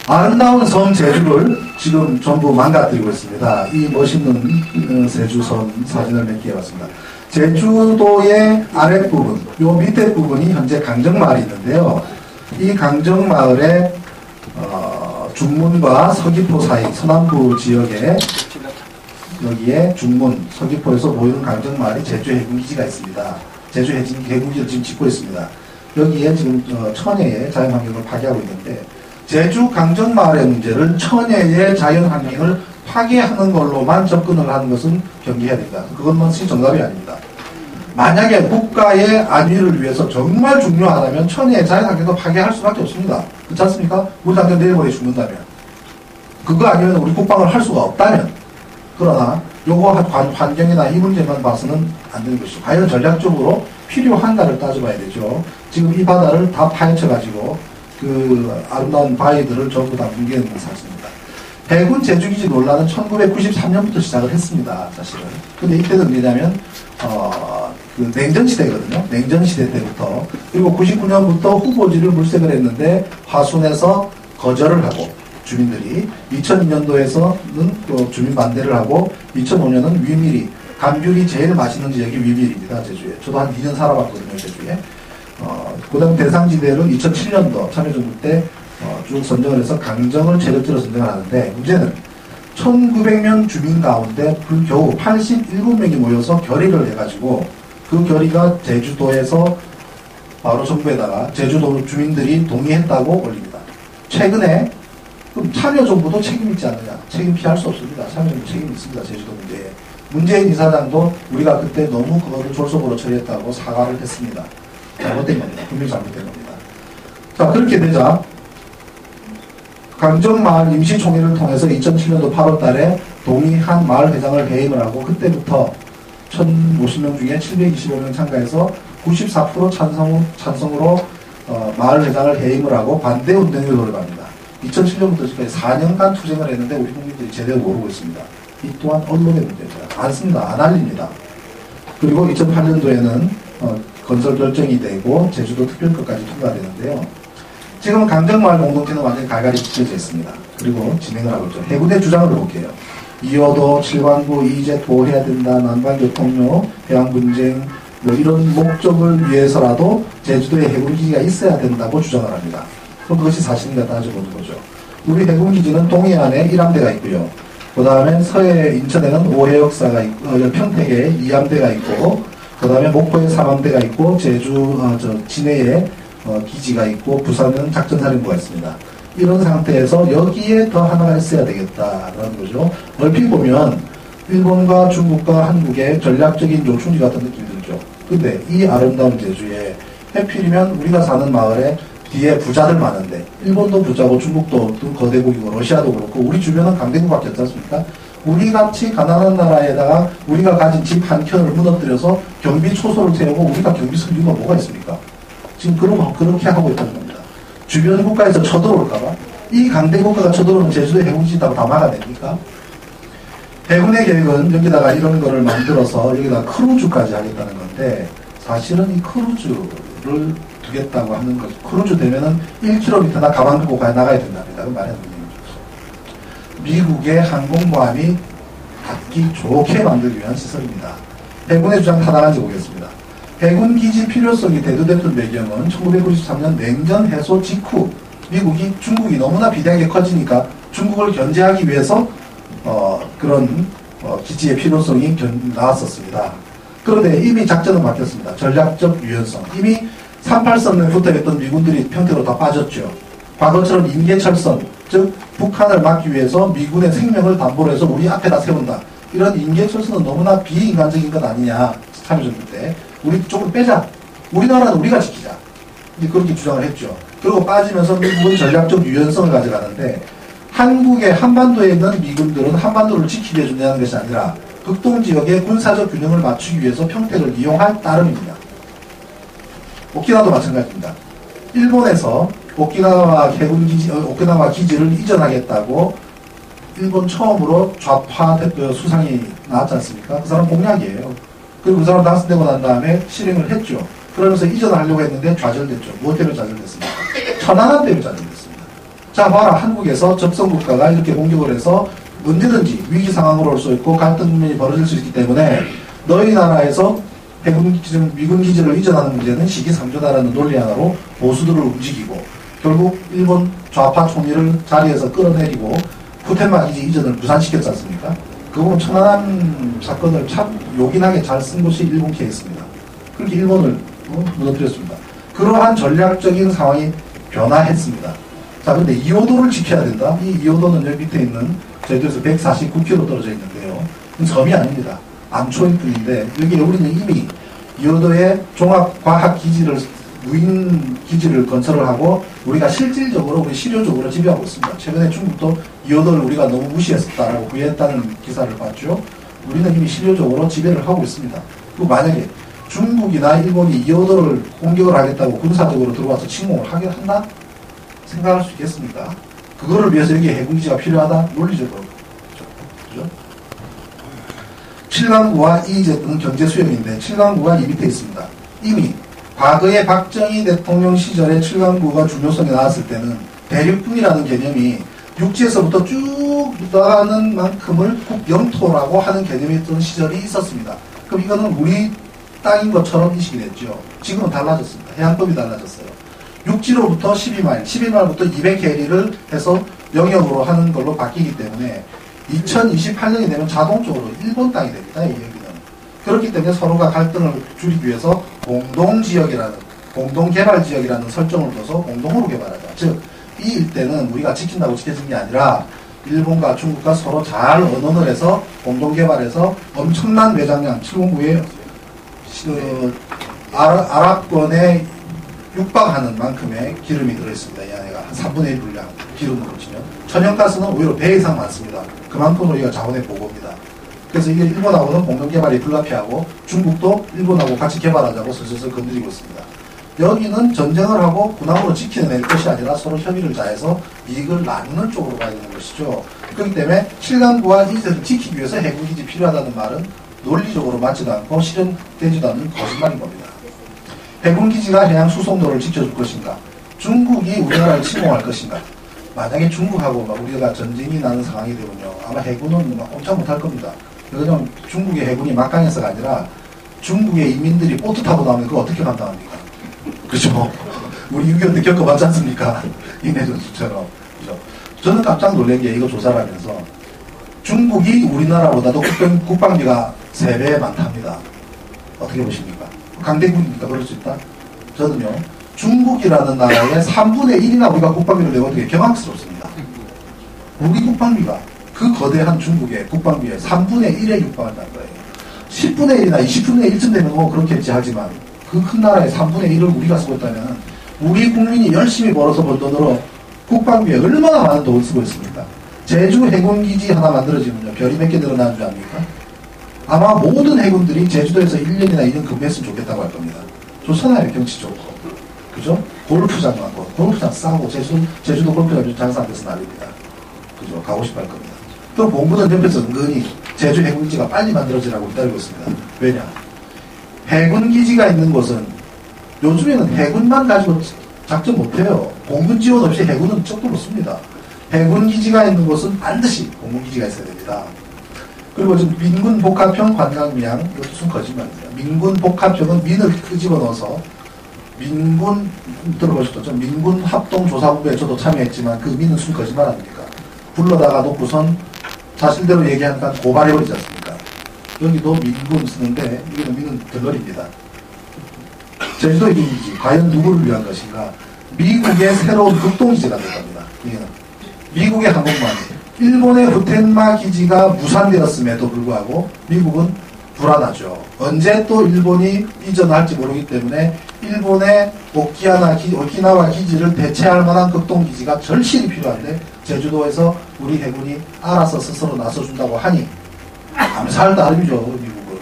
아름다운 섬 제주를 지금 전부 망가뜨리고 있습니다. 이 멋있는 제주섬 사진을 몇 개 해봤습니다. 제주도의 아랫부분, 요 밑에 부분이 현재 강정마을이 있는데요. 이 강정마을의 중문과 서귀포 사이 서남부 지역에 여기에 중문, 서귀포에서 보이는 강정마을이 제주해군기지가 있습니다. 제주해군기지를 지금 짓고 있습니다. 여기에 지금 천혜의 자연환경을 파괴하고 있는데, 제주 강정마을의 문제를 천혜의 자연환경을 파괴하는 걸로만 접근을 하는 것은 경계해야 됩니다. 그것만이 정답이 아닙니다. 만약에 국가의 안위를 위해서 정말 중요하다면 천혜의 자연환경도 파괴할 수밖에 없습니다. 그렇지 않습니까? 우리 당장 내일모레 죽는다면. 그거 아니면 우리 국방을 할 수가 없다면. 그러나 요거 환경이나 이 문제만 봐서는 안 되는 것이죠. 과연 전략적으로 필요한가를 따져봐야 되죠. 지금 이 바다를 다 파헤쳐가지고 그 아름다운 바위들을 전부 다 뭉개는 사실입니다. 해군 제주기지 논란은 1993년부터 시작을 했습니다. 사실은. 근데 이때는 뭐냐면 그 냉전시대거든요. 냉전시대 때부터. 그리고 99년부터 후보지를 물색을 했는데 화순에서 거절을 하고 주민들이 2002년도에서는 또 주민 반대를 하고 2005년은 위밀이 감귤이 제일 맛있는 지역이 위밀입니다. 제주에. 저도 한 2년 살아봤거든요. 제주에. 그 다음 대상지대를 2007년도 참여정부 때 쭉 선정을 해서 강정을 체력지로 선정을 하는데, 문제는 1900명 주민 가운데 겨우 87명이 모여서 결의를 해가지고 그 결의가 제주도에서 바로 정부에다가 제주도 주민들이 동의했다고 올립니다. 최근에 그럼 참여정부도 책임 있지 않느냐? 책임 피할 수 없습니다. 참여정부 책임이 있습니다. 제주도 문제에. 문재인 이사장도 우리가 그때 너무 그거를 졸속으로 처리했다고 사과를 했습니다. 잘못된 겁니다. 분명히 잘못된 겁니다. 자, 그렇게 되자 강정마을 임시총회를 통해서 2007년도 8월 달에 동의한 마을회장을 해임을 하고, 그때부터 1050명 중에 725명 참가해서 94% 찬성으로 마을회장을 해임을 하고 반대운동에 돌입합니다. 2007년부터 지금까지 4년간 투쟁을 했는데 우리 국민들이 제대로 모르고 있습니다. 이 또한 언론의 문제입니다. 안 씁니다. 안 알립니다. 그리고 2008년도에는 건설 결정이 되고 제주도 특별법까지 통과되는데요. 지금 강정마을 공동체는 완전히 갈갈이 찢어져 있습니다. 그리고 진행을 하고 있죠. 해군의 주장을 볼게요. 이어도 7관구 이제 보호해야 된다. 난방교통료, 해양분쟁 이런 목적을 위해서라도 제주도에 해군기지가 있어야 된다고 주장을 합니다. 그럼 그것이 사실인가 따져보는 거죠. 우리 해군기지는 동해안에 1함대가 있고요. 그 다음에 서해 인천에는 오해역사가 있고, 평택에 2함대가 있고, 그 다음에 목포에 3함대가 있고, 제주 진해에 기지가 있고, 부산은 작전사령부가 있습니다. 이런 상태에서 여기에 더 하나가 있어야 되겠다라는 거죠. 얼핏 보면 일본과 중국과 한국의 전략적인 요충지 같은 느낌이 들죠. 근데 이 아름다운 제주에 해필이면 우리가 사는 마을에 뒤에 부자들 많은데, 일본도 부자고 중국도 거대국이고 러시아도 그렇고 우리 주변은 강대국밖에 없지 않습니까? 우리같이 가난한 나라에다가 우리가 가진 집 한 켠을 무너뜨려서 경비 초소를 세우고 우리가 경비 쓸 이유가 뭐가 있습니까? 지금 그렇게 하고 있다는 겁니다. 주변 국가에서 쳐들어올까봐? 이 강대국가가 쳐들어오면 제주도에 해군기지 있다고 다 막아냅니까? 해군의 계획은 여기다가 이런 거를 만들어서 여기다가 크루즈까지 하겠다는 건데, 사실은 이 크루즈를 두겠다고 하는 거죠. 크루즈 되면은 1km나 가방 들고 나가야 된답니다. 그 말이 안 되는 거죠. 미국의 항공모함이 닿기 좋게 만들기 위한 시설입니다. 해군의 주장 타당한지 보겠습니다. 해군기지 필요성이 대두됐던 배경은 1993년 냉전 해소 직후 중국이 너무나 비대하게 커지니까 중국을 견제하기 위해서 그런 기지의 필요성이 나왔었습니다. 그런데 이미 작전은 바뀌었습니다. 전략적 유연성. 이미 38선에 붙어있던 미군들이 평택으로 다 빠졌죠. 과거처럼 인계철선, 즉 북한을 막기 위해서 미군의 생명을 담보로 해서 우리 앞에다 세운다. 이런 인계철선은 너무나 비인간적인 것 아니냐. 참여정부 때. 우리 쪽을 빼자. 우리나라는 우리가 지키자. 이제 그렇게 주장을 했죠. 그리고 빠지면서 미국은 전략적 유연성을 가져가는데, 한국의 한반도에 있는 미군들은 한반도를 지키게 해준다는 것이 아니라 극동지역의 군사적 균형을 맞추기 위해서 평택을 이용할 따름입니다. 오키나와도 마찬가지입니다. 일본에서 오키나와 기지를 이전하겠다고 일본 처음으로 좌파 수상이 나왔지 않습니까? 그 사람 공약이에요. 그리고 그 사람 당선되고 난 다음에 실행을 했죠. 그러면서 이전을 하려고 했는데 좌절됐죠. 무엇 때문에 좌절됐습니까? 천안함 때문에 좌절됐습니다. 자 봐라, 한국에서 적성국가가 이렇게 공격을 해서 언제든지 위기 상황으로 올 수 있고 갈등이 벌어질 수 있기 때문에 너희 나라에서 미군 기지를 이전하는 문제는 시기상조다라는 논리 하나로 보수들을 움직이고 결국 일본 좌파 총리를 자리에서 끌어내리고普天間 기지 이전을 무산시켰지 않습니까? 그 부분 천안함 사건을 참 요긴하게 잘 쓴 것이 일본 케이스입니다. 그렇게 일본을 무너뜨렸습니다. 그러한 전략적인 상황이 변화했습니다. 자, 근데 이호도를 지켜야 된다. 이 이호도는 여기 밑에 있는 제주에서 149km 떨어져 있는데요. 섬이 아닙니다. 암초일 뿐인데 여기에 우리는 이미 이호도의 종합과학기지를 무인 기지를 건설을 하고 우리가 실질적으로 우리 실효적으로 지배하고 있습니다. 최근에 중국도 이호도를 우리가 너무 무시했었다라고 후회했다는 기사를 봤죠. 우리는 이미 실효적으로 지배를 하고 있습니다. 그리고 만약에 중국이나 일본이 이호도를 공격을 하겠다고 군사적으로 들어와서 침공을 하게 한다? 생각할 수 있겠습니까? 그거를 위해서 여기 해군기지가 필요하다? 논리적으로. 그죠? 7강구와 EEZ는 경제수역인데 7강구가 이 밑에 있습니다. 이미 과거에 박정희 대통령 시절에 7강구가 중요성이 나왔을 때는 대륙분이라는 개념이 육지에서부터 쭉 나가는 만큼을 국영토라고 하는 개념이 있던 시절이 있었습니다. 그럼 이거는 우리 땅인 것처럼 인식이 됐죠. 지금은 달라졌습니다. 해양법이 달라졌어요. 육지로부터 12마일, 12마일부터 200해리를 해서 영역으로 하는 걸로 바뀌기 때문에 2028년이 되면 자동적으로 일본 땅이 됩니다. 이 여기는. 그렇기 때문에 서로가 갈등을 줄이기 위해서 공동지역이라는, 공동개발지역이라는 설정을 둬서 공동으로 개발하자. 즉, 이 일대는 우리가 지킨다고 지켜진 게 아니라 일본과 중국과 서로 잘 의논을 해서 공동개발해서 엄청난 매장량, 709의 아랍권에 육박하는 만큼의 기름이 들어있습니다. 이 안에가 한 3분의 1 분량 기름으로 치면 천연가스는 오히려 배 이상 많습니다. 그만큼 우리가 자원의 보고입니다. 그래서 이게 일본하고는 공동개발이 불가피하고 중국도 일본하고 같이 개발하자고 슬슬 건드리고 있습니다. 여기는 전쟁을 하고 군함으로 지켜낼 것이 아니라 서로 협의를 다해서 이익을 나누는 쪽으로 가야 되는 것이죠. 그렇기 때문에 7강구와 이제를 지키기 위해서 해군기지 필요하다는 말은 논리적으로 맞지도 않고 실현되지도 않는 거짓말인 겁니다. 해군기지가 해양 수송도를 지켜줄 것인가? 중국이 우리나라를 침공할 것인가? 만약에 중국하고 우리가 전쟁이 나는 상황이 되면요, 아마 해군은 꼼짝 못할 겁니다. 왜냐면 중국의 해군이 막강해서가 아니라 중국의 인민들이 보트 타고 나오면 그거 어떻게 감당합니까? 그죠? 우리 6.25 때 겪어봤지 않습니까? 인해전술처럼. 그죠? 저는 깜짝 놀란 게 이거 조사를 하면서 중국이 우리나라보다도 국방비가 3배 많답니다. 어떻게 보십니까? 강대국이니까 그럴 수 있다? 저는요, 중국이라는 나라의 3분의 1이나 우리가 국방비를 내고 되게 경악스럽습니다. 우리 국방비가 그 거대한 중국의 국방비의 3분의 1에 육박한다는 거예요. 10분의 1이나 20분의 1쯤 되면 뭐 그렇겠지 하지만 그 큰 나라의 3분의 1을 우리가 쓰고 있다면 우리 국민이 열심히 벌어서 번 돈으로 국방비에 얼마나 많은 돈을 쓰고 있습니까? 제주 해군기지 하나 만들어지면요, 별이 몇 개 늘어나는 줄 압니까? 아마 모든 해군들이 제주도에서 1년이나 2년 근무했으면 좋겠다고 할 겁니다. 좋잖아요, 경치 좋고. 그죠? 골프장 가고, 골프장 싸고, 제주도 골프장 장사한 데서 난립니다. 그죠? 가고 싶어 할 겁니다. 또 본부는 옆에서 은근히 제주 해군기지가 빨리 만들어지라고 기다리고 있습니다. 왜냐? 해군기지가 있는 곳은 요즘에는 해군만 가지고 작전 못해요. 공군 지원 없이 해군은 쩍도 못 씁니다. 해군기지가 있는 곳은 반드시 공군기지가 있어야 됩니다. 그리고 지금 민군 복합형 관광미양, 이것도 순 거짓말입니다. 민군 복합형은 민을 끄집어 넣어서 민군, 들어보셨죠? 민군 합동조사본부에 저도 참여했지만 그 민은 순 거짓말 아닙니까? 불러다가 놓고선 자신대로 얘기하니까 고발해버리지 않습니까? 여기도 민군 쓰는데 여기는 민은 덜러리입니다. 제주도 해군기지, 과연 누구를 위한 것인가? 미국의 새로운 극동기지가 될 겁니다. 여기는 미국의 항공모함, 일본의普天間 기지가 무산되었음에도 불구하고 미국은 불안하죠. 언제 또 일본이 이전할지 모르기 때문에 일본의 오키나와 기지를 대체할 만한 극동기지가 절실히 필요한데 제주도에서 우리 해군이 알아서 스스로 나서준다고 하니 감사할 따름이죠. 미국은.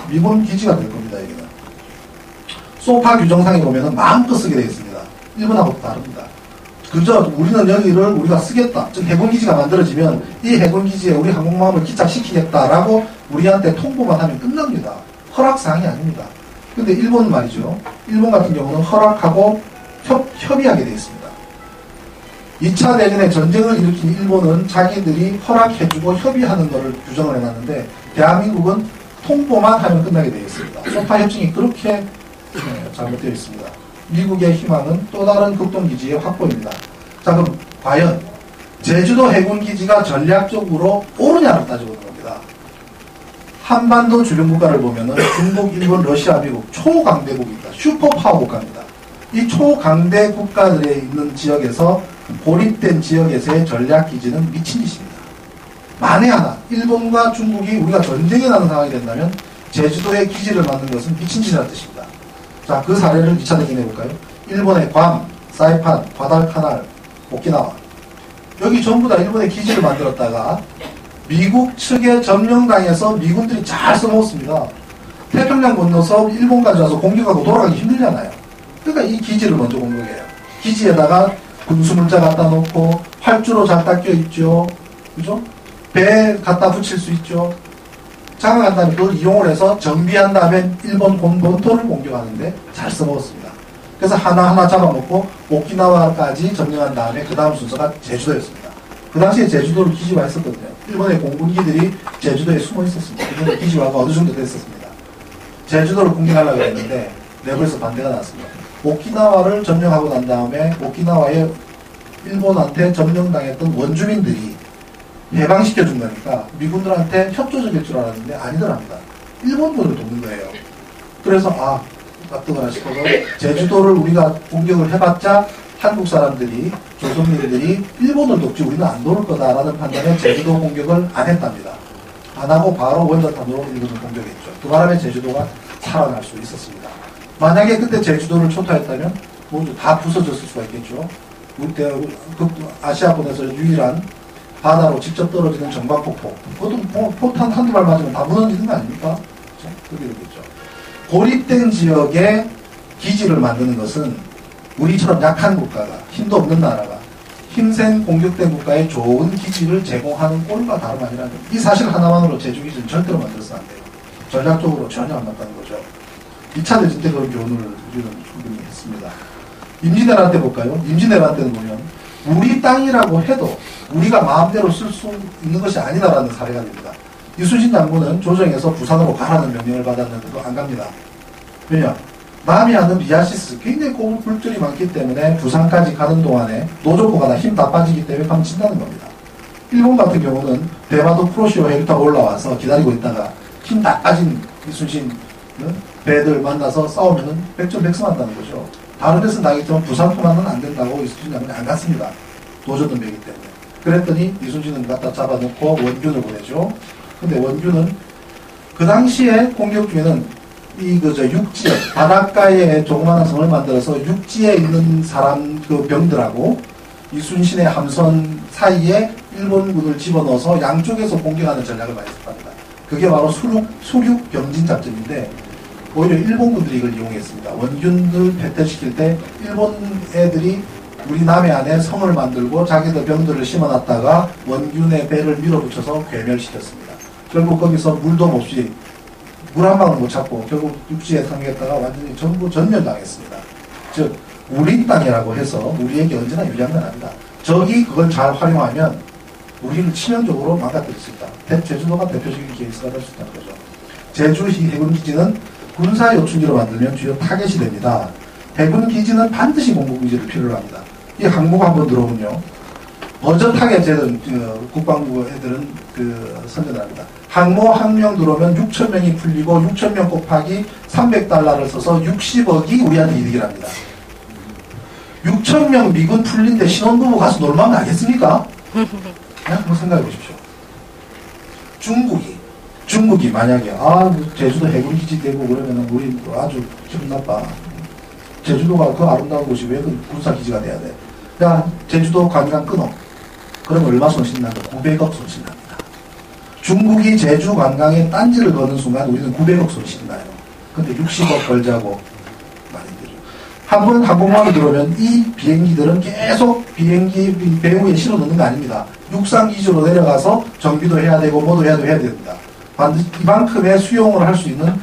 미군 기지가 될 겁니다. 여기는. 소파 규정상에 보면 마음껏 쓰게 되어 있습니다. 일본하고 다릅니다. 그저 우리는 여기를 우리가 쓰겠다. 즉 해군기지가 만들어지면 이 해군기지에 우리 항공모함을 기착시키겠다라고 우리한테 통보만 하면 끝납니다. 허락사항이 아닙니다. 근데 일본 말이죠. 일본 같은 경우는 허락하고 협의하게 되어 있습니다. 2차 대전에 전쟁을 일으킨 일본은 자기들이 허락해주고 협의하는 것을 규정을 해놨는데 대한민국은 통보만 하면 끝나게 되어 있습니다. 소파 협정이 그렇게 잘못되어 있습니다. 미국의 희망은 또 다른 극동기지의 확보입니다. 자, 그럼 과연 제주도 해군기지가 전략적으로 옳으냐를 따져보는 겁니다. 한반도 주변 국가를 보면은 중국, 일본, 러시아, 미국 초강대국입니다. 슈퍼파워 국가입니다. 이 초강대 국가들에 있는 지역에서 고립된 지역에서의 전략기지는 미친 짓입니다. 만에 하나 일본과 중국이 우리가 전쟁이 나는 상황이 된다면 제주도에 기지를 만든 것은 미친 짓이라는 뜻입니다. 자, 그 사례를 2차 대전에 해볼까요? 일본의 괌, 사이판, 과달카날, 오키나와 여기 전부 다 일본의 기지를 만들었다가 미국 측에 점령당해서 미군들이 잘 써먹었습니다. 태평양 건너서 일본까지 와서 공격하고 돌아가기 힘들잖아요. 그러니까 이 기지를 먼저 공격해요. 기지에다가 군수물자 갖다 놓고 활주로 잘 닦여 있죠. 그죠? 배 갖다 붙일 수 있죠. 장악한 다음에 그걸 이용을 해서 정비한 다음에 일본 본토를 공격하는데 잘 써먹었습니다. 그래서 하나하나 잡아먹고 오키나와까지 점령한 다음에 그 다음 순서가 제주도였습니다. 그 당시에 제주도를 기지화했었거든요. 일본의 공군기들이 제주도에 숨어 있었습니다. 일본의 기지화가 어느 정도 됐었습니다. 제주도를 공격하려고 했는데 내부에서 반대가 나왔습니다. 오키나와를 점령하고 난 다음에 오키나와에 일본한테 점령당했던 원주민들이 해방시켜준 거니까 미군들한테 협조적일 줄 알았는데 아니더랍니다. 일본군을 돕는 거예요. 그래서 납득을 싶어서 제주도를 우리가 공격을 해봤자 한국 사람들이 조선민들이 일본을 돕지 우리는 안 도울 거다라는 판단에 제주도 공격을 안 했답니다. 안 하고 바로 원자탄으로 일본을 공격했죠. 그 바람에 제주도가 살아날 수 있었습니다. 만약에 그때 제주도를 초토했다면 모두 다 부서졌을 수가 있겠죠. 아시아권에서 유일한 바다로 직접 떨어지는 정박폭포. 그것도 포탄 한두 발 맞으면 다 무너지는 거 아닙니까? 그렇게 되겠죠. 고립된 지역에 기지를 만드는 것은 우리처럼 약한 국가가, 힘도 없는 나라가 힘센 공격된 국가에 좋은 기지를 제공하는 꼴과 다름 아니라는 것. 이 사실 하나만으로 제주기지는 절대로 만들어서는 안 돼요. 전략적으로 전혀 안 맞다는 거죠. 2차 대전 때 그런 교훈을 우리는 충분히 했습니다. 임진왜란 때 볼까요? 임진왜란 때는 보면 우리 땅이라고 해도 우리가 마음대로 쓸 수 있는 것이 아니다라는 사례가 됩니다. 이순신 장군은 조정에서 부산으로 가라는 명령을 받았는데도 안 갑니다. 왜냐? 남이 하는 리아시스 굉장히 굴절이 많기 때문에 부산까지 가는 동안에 노조코가 다 힘 다 빠지기 때문에 방친다는 겁니다. 일본 같은 경우는 대마도 프로시오 해를 타고 올라와서 기다리고 있다가 힘 다 빠진 이순신 배들 만나서 싸우면은 백전백승한다는 거죠. 다른 데서는 나겠지만 부산포만은 안 된다고 이순신 장군이 안 갔습니다. 노조등배이기 때문에. 그랬더니 이순신은 갖다 잡아놓고 원균을 보내죠. 근데 원균은 그 당시에 공격 중에는 육지에, 바닷가에 조그마한 성을 만들어서 육지에 있는 사람, 병들하고 이순신의 함선 사이에 일본군을 집어넣어서 양쪽에서 공격하는 전략을 많이 썼답니다. 그게 바로 수륙 병진 작전인데, 오히려 일본군들이 이걸 이용했습니다. 원균을 패퇴시킬 때 일본 애들이 우리 남해 안에 성을 만들고 자기들 병들을 심어놨다가 원균의 배를 밀어붙여서 괴멸시켰습니다. 결국 거기서 물도 없이 물 한 방울 못 찾고 결국 육지에 상륙했다가 완전히 전부 전멸당했습니다. 즉 우리 땅이라고 해서 우리에게 언제나 유리한 건 아니다. 적이 그걸 잘 활용하면 우리를 치명적으로 망가뜨릴 수 있다. 제주도가 대표적인 케이스가 될 수 있다는 거죠. 제주 해군기지는 군사 요충지로 만들면 주요 타겟이 됩니다. 해군기지는 반드시 공군기지를 필요로 합니다. 이 항모가 한번 들어오면요. 어젓하게 국방부 애들은 선전을 합니다. 항모 한 명 들어오면 6,000명이 풀리고 6,000명 곱하기 300달러를 써서 60억이 우리한테 이득이랍니다. 6,000명 미군 풀린데 신혼부부 가서 놀면 나겠습니까? 한번 생각해 보십시오. 중국이 만약에 제주도 해군기지 되고 그러면 우리 아주 기분 나빠. 제주도가 그 아름다운 곳이 왜 그 군사기지가 돼야 돼? 야, 제주도 관광 끊어. 그럼 얼마 손실난다? 900억 손실납니다. 중국이 제주 관광에 딴지를 거는 순간 우리는 900억 손실이 나요. 근데 60억 벌자고 많이 들죠. 한번 항공모함이 들어오면 이 비행기들은 계속 비행기 배후에 실어 넣는 거 아닙니다. 육상기지로 내려가서 정비도 해야 되고 뭐도 해야 됩니다. 반드시 이만큼의 수용을 할 수 있는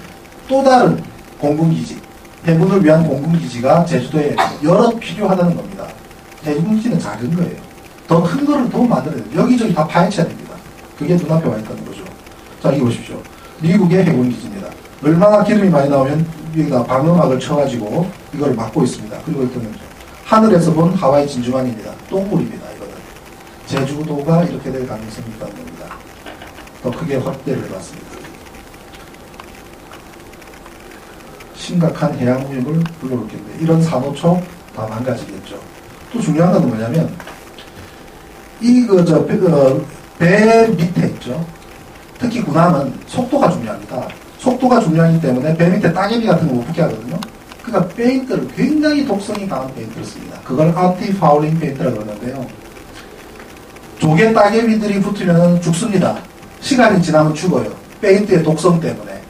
또 다른 공군기지, 해군을 위한 공군기지가 제주도에 여러 필요하다는 겁니다. 해군기지는 작은 거예요. 더 큰 거를 더 만들어야 돼요. 여기저기 다 파헤쳐야 됩니다. 그게 눈앞에 와 있다는 거죠. 자, 이거 보십시오. 미국의 해군기지입니다. 얼마나 기름이 많이 나오면 여기다 방어막을 쳐가지고 이걸 막고 있습니다. 그리고 일단 하늘에서 본 하와이 진주만입니다. 똥물입니다. 이거는 제주도가 이렇게 될 가능성이 있다는 겁니다. 더 크게 확대를 해봤습니다. 심각한 해양 오염을 불러올겠는데 이런 산호초 다 망가지겠죠. 또 중요한 건 뭐냐면 배 밑에 있죠. 특히 군함은 속도가 중요합니다. 속도가 중요하기 때문에 배 밑에 따개비 같은 거 못 붙게 하거든요. 그러니까 페인트를 굉장히 독성이 강한 페인트를 씁니다. 그걸 안티 파울링 페인트라고 그러는데요. 조개 따개비들이 붙으면 죽습니다. 시간이 지나면 죽어요. 페인트의 독성 때문에.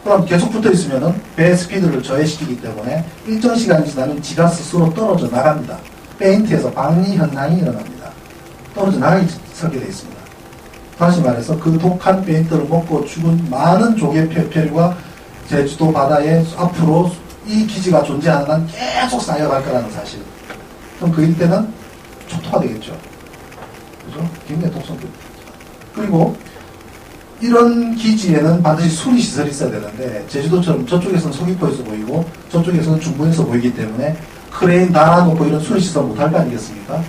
그럼 계속 붙어 있으면은 배 스피드를 저해시키기 때문에 일정 시간이 지나면 지가 스스로 떨어져 나갑니다. 페인트에서 방리 현상이 일어납니다. 떨어져 나가기 설계되어 있습니다. 다시 말해서 그 독한 페인트를 먹고 죽은 많은 조개 폐류가 제주도 바다에 앞으로 이 기지가 존재하는 한 계속 쌓여갈 거라는 사실. 그럼 그 일대는 초토화 되겠죠. 그죠? 굉장히 독성됩니다. 그리고 이런 기지에는 반드시 수리 시설이 있어야 되는데 제주도처럼 저쪽에서는 서귀포에서 보이고 저쪽에서는 중부에서 보이기 때문에 크레인 달아놓고 이런 수리 시설 못할 거 아니겠습니까?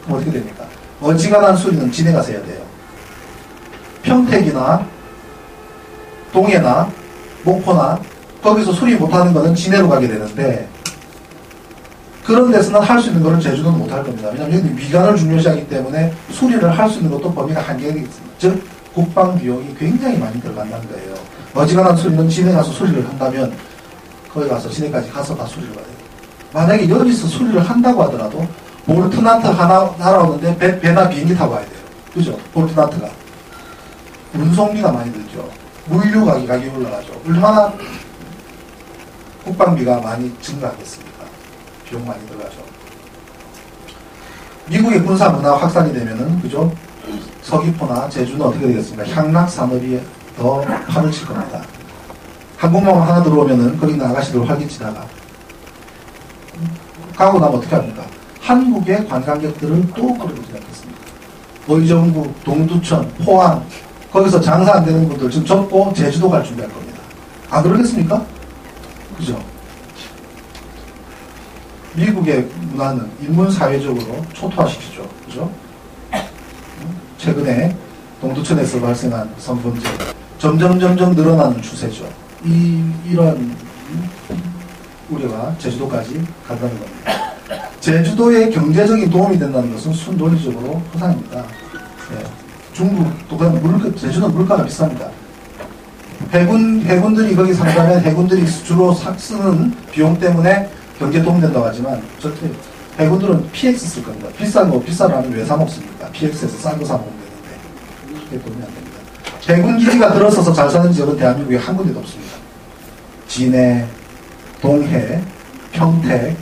그럼 어떻게 됩니까? 어지간한 수리는 진해 가서 해야 돼요. 평택이나 동해나 목포나 거기서 수리 못하는 거는 진해로 가게 되는데 그런 데서는 할 수 있는 거를 제주도는 못할 겁니다. 왜냐하면 여기 미관을 중요시하기 때문에 수리를 할 수 있는 것도 범위가 한계가 있습니다. 즉 국방 비용이 굉장히 많이 들어간다는 거예요. 어지간한 수리는 진해 가서 수리를 한다면 거기 가서 진해까지 가서 다 수리를 받아야 돼요. 만약에 여기서 수리를 한다고 하더라도 볼트나트 하나 날아오는데 배나 비행기 타고 와야 돼요. 그죠? 볼트나트가. 운송비가 많이 들죠. 물류 가격이 올라가죠. 얼마나 국방비가 많이 증가하겠습니까? 비용 많이 들어가죠. 미국의 군사 문화 확산이 되면은, 그죠? 서귀포나 제주는 어떻게 되겠습니까? 향락 산업이 더 팔을 칠 겁니다. 항공모함 하나 들어오면은 거기 있는 아가씨들 활기치다가 가고 나면 어떻게 합니까? 한국의 관광객들을 또 끌어들이지 않겠습니까? 의정부, 동두천, 포항 거기서 장사 안 되는 분들 지금 접고 제주도 갈 준비할 겁니다. 안 그러겠습니까? 그죠? 미국의 문화는 인문사회적으로 초토화시키죠. 그죠? 최근에 동두천에서 발생한 성범죄 점점 늘어나는 추세죠. 이런 우려가 제주도까지 간다는 겁니다. 제주도의 경제적인 도움이 된다는 것은 순논리적으로 허상입니다. 네. 중국도 그냥 제주도는 물가가 비쌉니다. 해군들이 거기 산다면 해군들이 주로 쓰는 비용 때문에 경제 도움이 된다고 하지만 절대 해군들은 PX 쓸 겁니다. 비싼 라면 왜 사 먹습니까? PX에서 싼 거 사 먹으면 되는데 그게 도움이 안 됩니다. 해군 기지가 들어서서 잘 사는 지역은 대한민국에 한 군데도 없습니다. 진해, 동해, 평택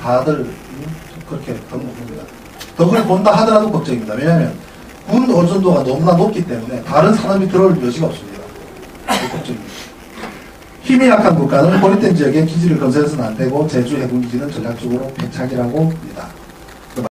다들 그렇게 덕을 봅니다. 덕을 본다 하더라도 걱정입니다. 왜냐하면 군 어존도가 너무나 높기 때문에 다른 산업이 들어올 여지가 없습니다. 걱정입니다. 힘이 약한 국가는 고립된 지역에 기지를 건설해서는 안 되고 제주 해군기지는 전략적으로 패착이라고 합니다.